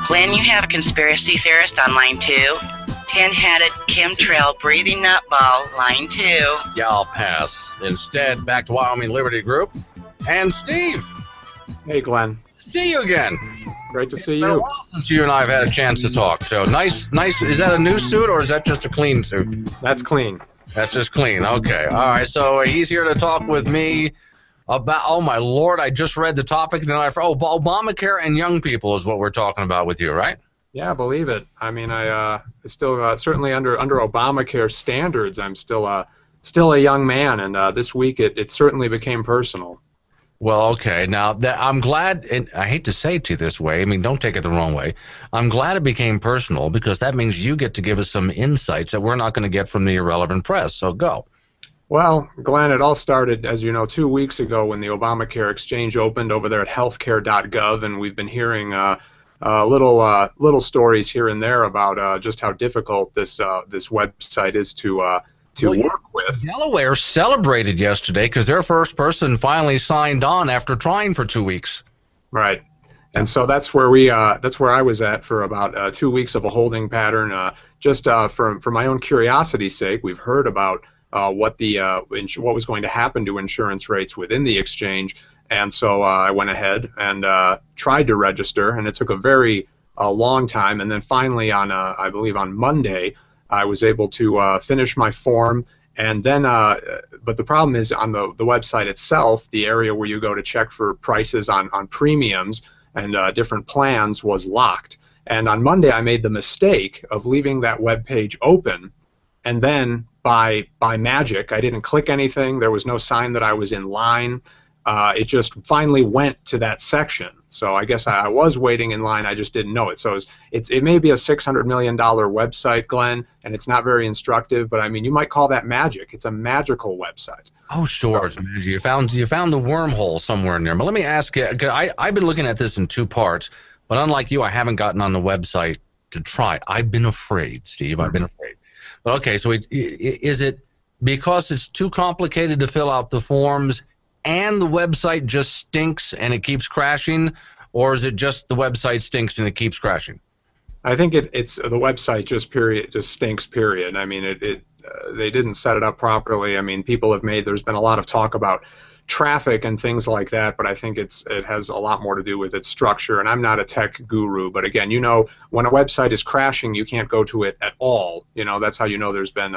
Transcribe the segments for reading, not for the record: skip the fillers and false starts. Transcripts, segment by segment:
Glenn, you have a conspiracy theorist on line 2. Tin-headed chemtrail breathing nutball, line 2. Yeah, I'll pass. Instead, back to Wyoming Liberty Group. And Steve. Hey, Glenn. See you again. Great to see It's been a you. while since you and I have had a chance to talk. So nice. Is that a new suit or is that just a clean suit? That's clean. That's just clean. Okay. All right. So he's here to talk with me about, oh my Lord, I just read the topic. And then Obamacare and young people is what we're talking about with you, right? Yeah, I believe it. I mean, I still certainly under Obamacare standards, I'm still a young man, and this week it certainly became personal. Well, okay. Now, I'm glad, and I hate to say it to you this way. I mean, don't take it the wrong way. I'm glad it became personal because that means you get to give us some insights that we're not going to get from the irrelevant press. So go. Well, Glenn, it all started, as you know, 2 weeks ago when the Obamacare exchange opened over there at healthcare.gov, and we've been hearing little stories here and there about just how difficult this website is to work with. Delaware celebrated yesterday because their first person finally signed on after trying for 2 weeks. Right. And so that's where I was at for about 2 weeks of a holding pattern. Just for my own curiosity's sake, we've heard about what was going to happen to insurance rates within the exchange, and so I went ahead and tried to register, and it took a very long time. And then finally, I believe on Monday, I was able to finish my form. And then, but the problem is on the website itself, the area where you go to check for prices on premiums and different plans was locked. And on Monday, I made the mistake of leaving that web page open, and then by magic, I didn't click anything. There was no sign that I was in line. It just finally went to that section. So I guess I was waiting in line. I just didn't know it. So it may be a $600 million website, Glenn, and it's not very instructive. But I mean, you might call that magic. It's a magical website. Oh, sure, it's magic. You found the wormhole somewhere in there. But let me ask you, 'cause I've been looking at this in two parts. But unlike you, I haven't gotten on the website to try it. I've been afraid, Steve. I've been afraid. But okay, so is it because it's too complicated to fill out the forms and the website just stinks and it keeps crashing, or is it just the website stinks and it keeps crashing? I think it's the website just stinks, period. I mean, they didn't set it up properly. I mean, there's been a lot of talk about traffic and things like that, but I think it has a lot more to do with its structure. And I'm not a tech guru, but again, you know, when a website is crashing, you can't go to it at all. You know, that's how you know there's been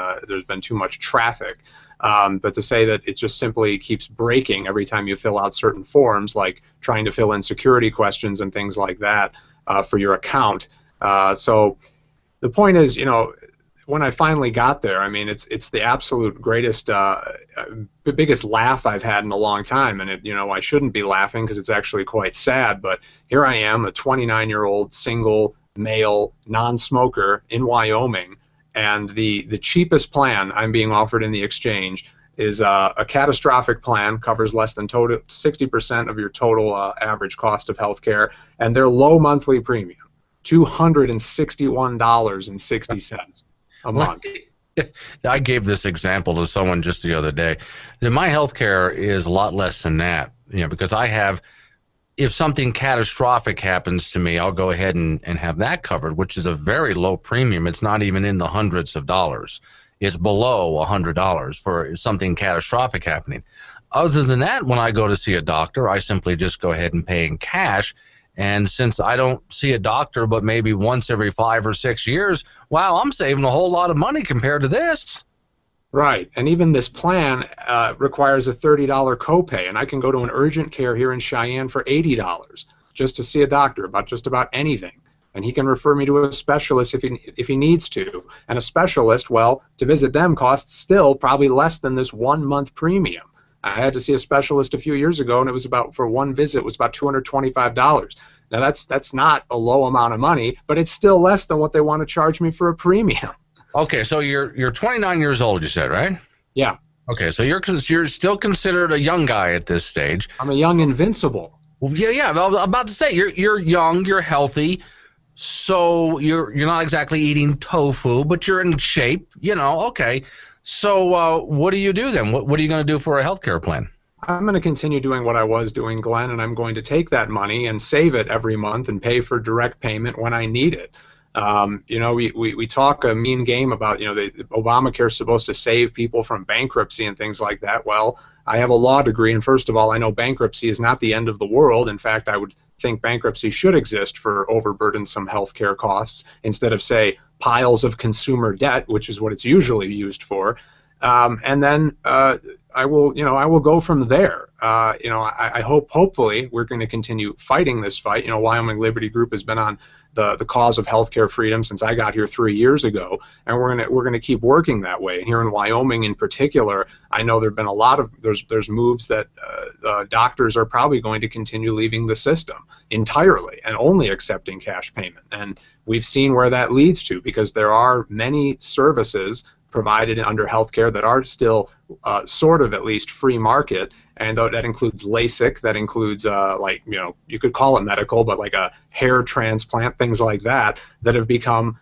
too much traffic. But to say that it just simply keeps breaking every time you fill out certain forms, like trying to fill in security questions and things like that for your account. So the point is, you know, when I finally got there, I mean, it's the absolute greatest, biggest laugh I've had in a long time. And you know, I shouldn't be laughing because it's actually quite sad. But here I am, a 29-year-old single male non-smoker in Wyoming. And the cheapest plan I'm being offered in the exchange is a catastrophic plan, covers less than 60% of your total average cost of health care, and their low monthly premium, $261.60 a month. I gave this example to someone just the other day. My health care is a lot less than that, you know, because if something catastrophic happens to me, I'll go ahead and have that covered, which is a very low premium. It's not even in the hundreds of dollars. It's below $100 for something catastrophic happening. Other than that, when I go to see a doctor, I simply just go ahead and pay in cash. And since I don't see a doctor but maybe once every 5 or 6 years, wow, I'm saving a whole lot of money compared to this. Right, and even this plan requires a $30 copay, and I can go to an urgent care here in Cheyenne for $80 just to see a doctor about just about anything, and he can refer me to a specialist if he needs to. And a specialist, well, to visit them costs still probably less than this 1 month premium. I had to see a specialist a few years ago, and it was for one visit was about $225. Now that's not a low amount of money, but it's still less than what they want to charge me for a premium. Okay, so you're 29 years old, you said, right? Yeah. Okay, so you're still considered a young guy at this stage. I'm a young invincible. Well, yeah. I was about to say you're young, you're healthy, so you're not exactly eating tofu, but you're in shape. You know, okay. So what do you do then? What are you going to do for a healthcare plan? I'm going to continue doing what I was doing, Glenn, and I'm going to take that money and save it every month and pay for direct payment when I need it. You know, we talk a mean game about, you know, Obamacare is supposed to save people from bankruptcy and things like that. Well, I have a law degree, and first of all, I know bankruptcy is not the end of the world. In fact, I would think bankruptcy should exist for overburdensome healthcare costs instead of, say, piles of consumer debt, which is what it's usually used for. And then I will go from there. You know, I hopefully we're going to continue fighting this fight. You know, Wyoming Liberty Group has been on the cause of healthcare freedom since I got here 3 years ago, and we're gonna keep working that way. And here in Wyoming, in particular, I know there've been a lot of there's moves that doctors are probably going to continue leaving the system entirely and only accepting cash payment. And we've seen where that leads to, because there are many services provided under healthcare that are still sort of at least free market, and that includes LASIK, that includes like, you know, you could call it medical, but like a hair transplant, things like that, that have become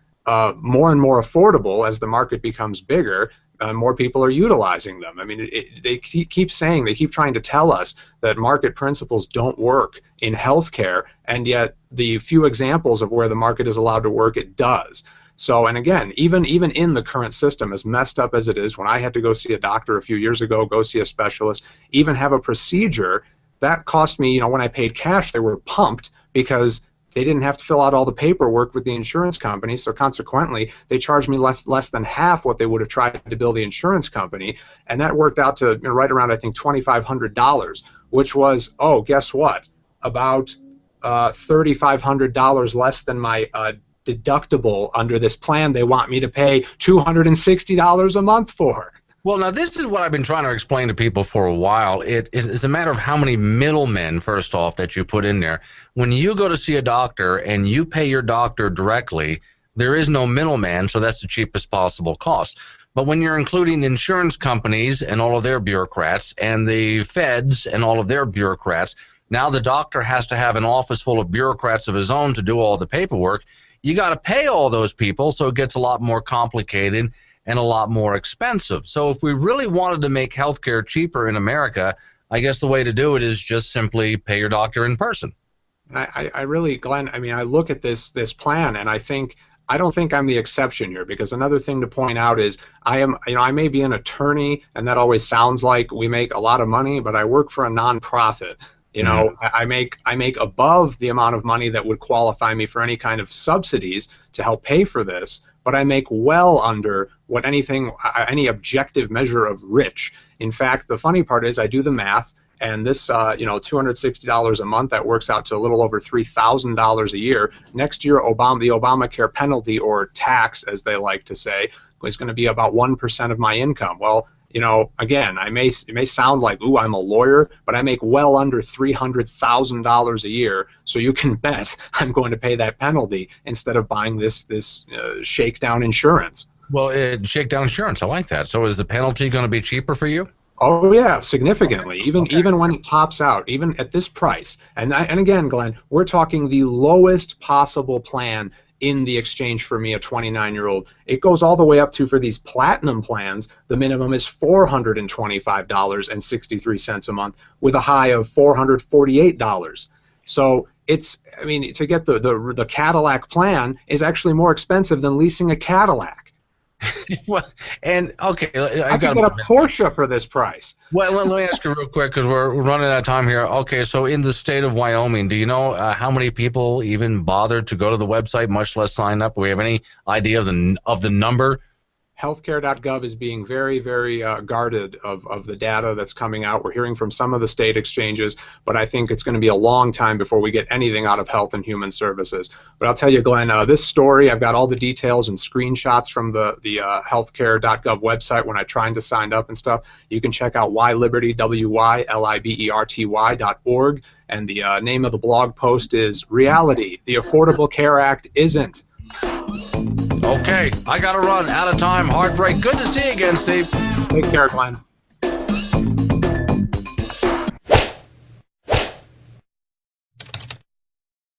more and more affordable as the market becomes bigger. More people are utilizing them. I mean, they keep saying, they keep trying to tell us that market principles don't work in healthcare, and yet the few examples of where the market is allowed to work, it does. So, and again, even in the current system, as messed up as it is, when I had to go see a doctor a few years ago, go see a specialist, even have a procedure, that cost me, you know, when I paid cash, they were pumped because they didn't have to fill out all the paperwork with the insurance company, so consequently, they charged me less than half what they would have tried to bill the insurance company, and that worked out to, you know, right around, I think, $2,500, which was, oh, guess what, about $3,500 less than my deductible under this plan they want me to pay $260 a month for. Well, now this is what I've been trying to explain to people for a while. It's a matter of how many middlemen, first off, that you put in there. When you go to see a doctor and you pay your doctor directly, there is no middleman, so that's the cheapest possible cost. But when you're including insurance companies and all of their bureaucrats and the feds and all of their bureaucrats, now the doctor has to have an office full of bureaucrats of his own to do all the paperwork. You got to pay all those people, so it gets a lot more complicated and a lot more expensive. So if we really wanted to make healthcare cheaper in America, I guess the way to do it is just simply pay your doctor in person. I really, Glenn, I mean, I look at this plan, and I don't think I'm the exception here, because another thing to point out is I may be an attorney, and that always sounds like we make a lot of money, but I work for a nonprofit. You know, I make above the amount of money that would qualify me for any kind of subsidies to help pay for this, but I make well under what any objective measure of rich. In fact, the funny part is I do the math, and this, you know, $260 a month, that works out to a little over $3,000 a year. Next year, the Obamacare penalty, or tax, as they like to say, is going to be about 1% of my income. Well, you know, again, it may sound like, ooh, I'm a lawyer, but I make well under $300,000 a year, so you can bet I'm going to pay that penalty instead of buying this shakedown insurance. Well, shakedown insurance, I like that. So is the penalty going to be cheaper for you? Oh yeah, significantly. Even when it tops out, even at this price. And again, Glenn, we're talking the lowest possible plan in the exchange for me, a 29-year-old. It goes all the way up to, for these platinum plans, the minimum is $425.63 a month, with a high of $448. So it's, I mean, to get the Cadillac plan is actually more expensive than leasing a Cadillac. Well, and okay, I could get a Porsche for this price. Well, let me ask you real quick, because we're running out of time here. Okay, so in the state of Wyoming, do you know how many people even bothered to go to the website, much less sign up? Do we have any idea of the number? Healthcare.gov is being very, very guarded of the data that's coming out. We're hearing from some of the state exchanges, but I think it's going to be a long time before we get anything out of Health and Human Services. But I'll tell you, Glenn, this story, I've got all the details and screenshots from the healthcare.gov website when I'm trying to sign up and stuff. You can check out WYLiberty, WYLiberty.org, and the name of the blog post is Reality, the Affordable Care Act Isn't. Okay, I got to run. Out of time. Heartbreak. Good to see you again, Steve. Take care, Glenn.